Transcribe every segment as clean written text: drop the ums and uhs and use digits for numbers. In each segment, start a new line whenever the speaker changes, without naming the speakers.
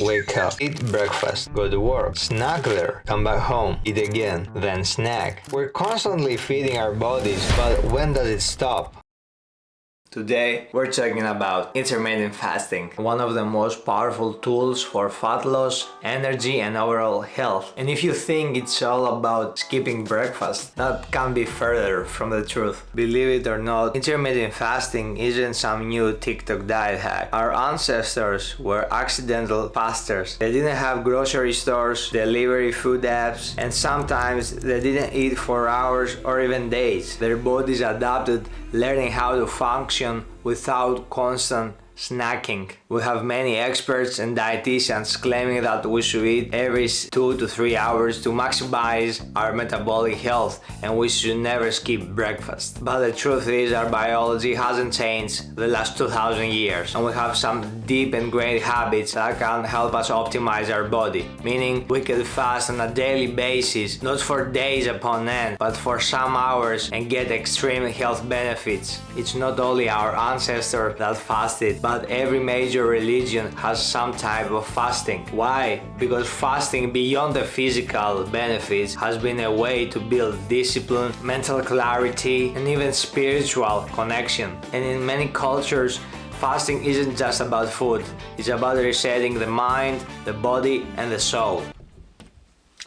Wake up, eat breakfast, go to work, snack there, come back home, eat again, then snack. We're constantly feeding our bodies, but when does it stop? Today, we're talking about intermittent fasting, one of the most powerful tools for fat loss, energy, and overall health. And if you think it's all about skipping breakfast, that can't be further from the truth. Believe it or not, intermittent fasting isn't some new TikTok diet hack. Our ancestors were accidental fasters. They didn't have grocery stores, delivery food apps, and sometimes they didn't eat for hours or even days. Their bodies adapted, learning how to function without constant snacking. We have many experts and dietitians claiming that we should eat every 2 to 3 hours to maximize our metabolic health, and we should never skip breakfast. But the truth is, our biology hasn't changed the last 2000 years, and we have some deep ingrained habits that can help us optimize our body. Meaning, we can fast on a daily basis, not for days upon end, but for some hours, and get extreme health benefits. It's not only our ancestors that fasted, but every major religion has some type of fasting. Why? Because fasting, beyond the physical benefits, has been a way to build discipline, mental clarity, and even spiritual connection. And in many cultures, fasting isn't just about food, it's about resetting the mind, the body, and the soul.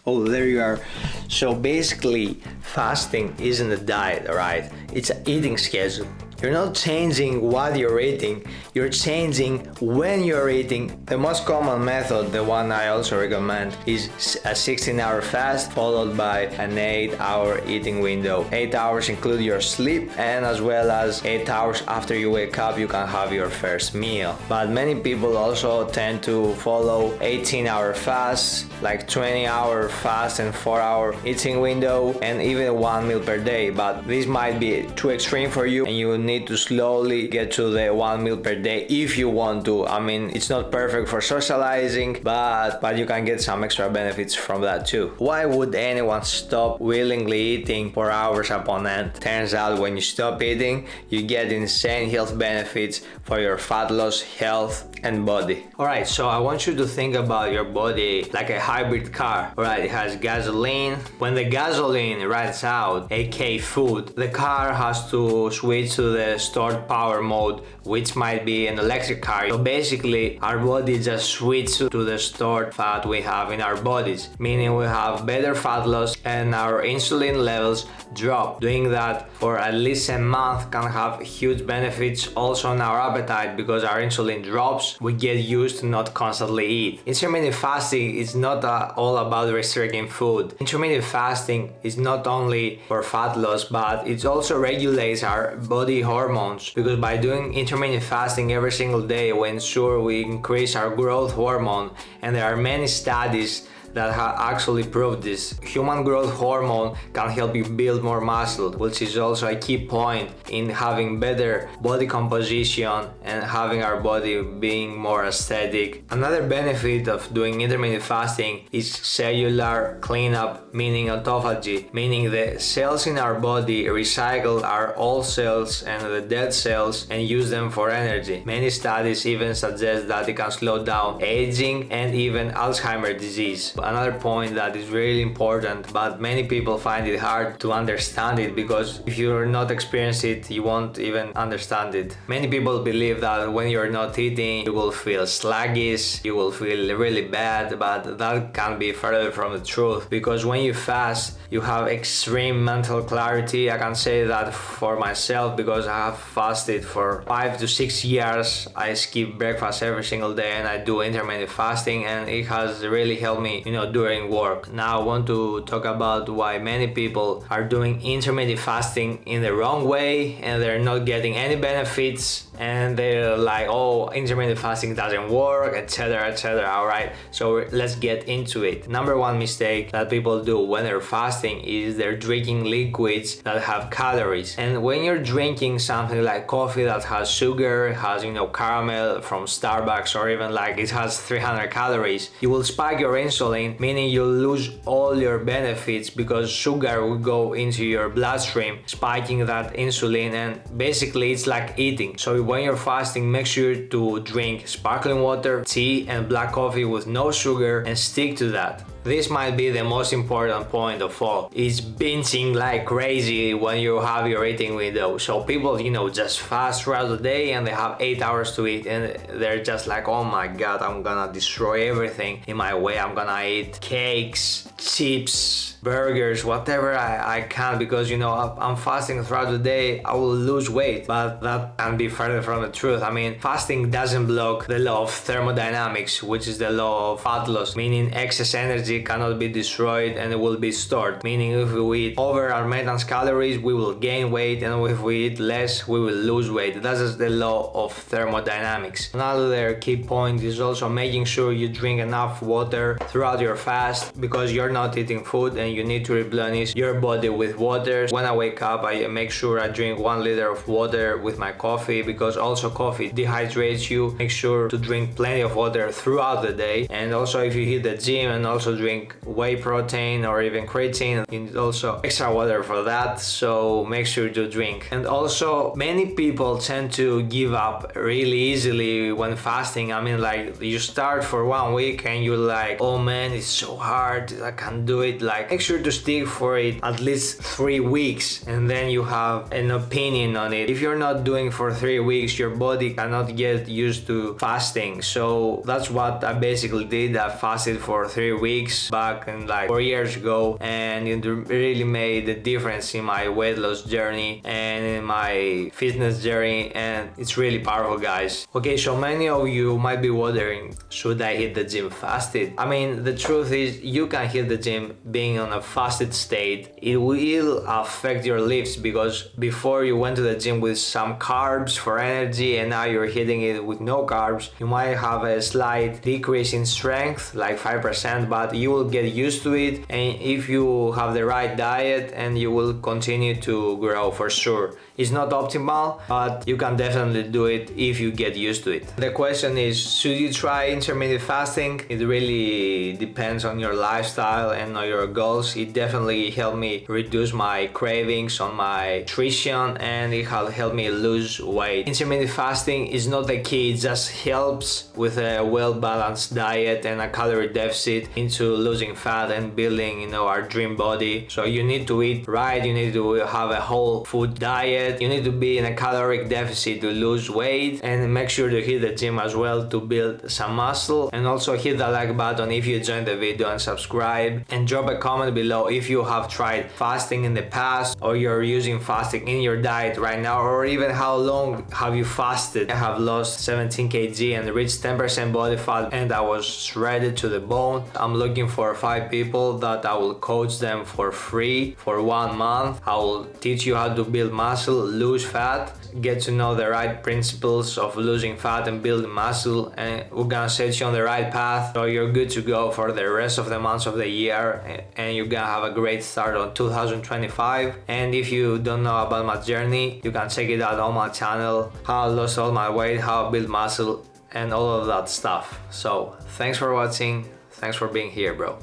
Oh, there you are. So basically, fasting isn't a diet, alright? It's an eating schedule. You're not changing what you're eating, you're changing when you're eating. The most common method, the one I also recommend, is a 16-hour fast followed by an 8-hour eating window. 8 hours include your sleep, and as well as 8 hours after you wake up, you can have your first meal. But many people also tend to follow 18-hour fasts, like 20-hour fast and 4-hour eating window, and even 1 meal per day. But this might be too extreme for you, and you need to slowly get to the 1 meal per day if you want to. I mean, it's not perfect for socializing, but you can get some extra benefits from that too. Why would anyone stop willingly eating for hours upon end? Turns out when you stop eating, you get insane health benefits for your fat loss, health, and body. Alright, so I want you to think about your body like a hybrid car. Alright, it has gasoline. When the gasoline runs out, aka food, the car has to switch to the stored power mode, which might be an electric car. So basically, our body just switches to the stored fat we have in our bodies, meaning we have better fat loss and our insulin levels drop. Doing that for at least a month can have huge benefits also on our appetite, because our insulin drops, we get used to not constantly eat. Intermittent fasting is not all about restricting food. Intermittent fasting is not only for fat loss, but it also regulates our body hormones, because by doing intermittent fasting every single day, we ensure we increase our growth hormone, and there are many studies that have actually proved this. Human growth hormone can help you build more muscle, which is also a key point in having better body composition and having our body being more aesthetic. Another benefit of doing intermittent fasting is cellular cleanup, meaning autophagy, meaning the cells in our body recycle our old cells and the dead cells and use them for energy. Many studies even suggest that it can slow down aging and even Alzheimer's disease. Another point that is really important, but many people find it hard to understand it, because if you're not experiencing it, you won't even understand it. Many people believe that when you're not eating, you will feel sluggish, you will feel really bad, but that can be further from the truth, because when you fast, you have extreme mental clarity. I can say that for myself, because I have fasted for 5 to 6 years. I skip breakfast every single day and I do intermittent fasting, and it has really helped me, during work. Now I want to talk about why many people are doing intermittent fasting in the wrong way, and they're not getting any benefits, and they're like, oh, intermittent fasting doesn't work, etc, etc. Alright, so let's get into it. Number one mistake that people do when they're fasting is they're drinking liquids that have calories. And when you're drinking something like coffee that has sugar, has caramel from Starbucks, or even like it has 300 calories, you will spike your insulin insulin, meaning you lose all your benefits because sugar will go into your bloodstream, spiking that insulin, and basically it's like eating. So when you're fasting, make sure to drink sparkling water, tea, and black coffee with no sugar, and stick to that. This might be the most important point of all, is binging like crazy when you have your eating window. So people, just fast throughout the day and they have 8 hours to eat, and they're just like, oh my god, I'm gonna destroy everything in my way. I'm gonna eat cakes, chips, burgers, whatever I can, because I'm fasting throughout the day. I will lose weight, but that can be further from the truth. I mean, fasting doesn't block the law of thermodynamics, which is the law of fat loss, meaning excess energy cannot be destroyed and it will be stored, meaning if we eat over our maintenance calories, we will gain weight, and if we eat less, we will lose weight. That is the law of thermodynamics. Another key point is also making sure you drink enough water throughout your fast, because you're not eating food and you need to replenish your body with water. When I wake up, I make sure I drink 1 liter of water with my coffee, because also coffee dehydrates you. Make sure to drink plenty of water throughout the day. And also if you hit the gym and also drink whey protein or even creatine, you need also extra water for that, so make sure to drink. And also many people tend to give up really easily when fasting. I mean, like, you start for 1 week and you're like, oh man, it's so hard, I can't do it. Like, make sure to stick for it at least 3 weeks, and then you have an opinion on it. If you're not doing for 3 weeks, your body cannot get used to fasting. So that's what I basically did. I fasted for 3 weeks back and like 4 years ago, and it really made a difference in my weight loss journey and in my fitness journey, and it's really powerful, guys. Okay, so many of you might be wondering, should I hit the gym fasted? I mean, the truth is you can hit the gym being on a fasted state. It will affect your lifts, because before you went to the gym with some carbs for energy and now you're hitting it with no carbs, you might have a slight decrease in strength, like 5%, but you will get used to it, and if you have the right diet, and you will continue to grow for sure. It's not optimal, but you can definitely do it if you get used to it. The question is, should you try intermittent fasting? It really depends on your lifestyle and on your goals. It definitely helped me reduce my cravings on my nutrition, and it has helped me lose weight. Intermittent fasting is not the key, it just helps with a well-balanced diet and a calorie deficit into losing fat and building, our dream body. So you need to eat right, you need to have a whole food diet, you need to be in a caloric deficit to lose weight, and make sure to hit the gym as well to build some muscle. And also hit the like button if you enjoyed the video, and subscribe, and drop a comment below if you have tried fasting in the past, or you're using fasting in your diet right now, or even how long have you fasted. I have lost 17 kg and reached 10% body fat, and I was shredded to the bone. I'm looking for 5 people that I will coach them for free for 1 month. I will teach you how to build muscle, lose fat, get to know the right principles of losing fat and building muscle, and we're gonna set you on the right path so you're good to go for the rest of the months of the year, and you're gonna have a great start on 2025. And if you don't know about my journey, you can check it out on my channel, how I lost all my weight, how I built muscle, and all of that stuff. So thanks for watching, thanks for being here, bro.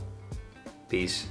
Peace.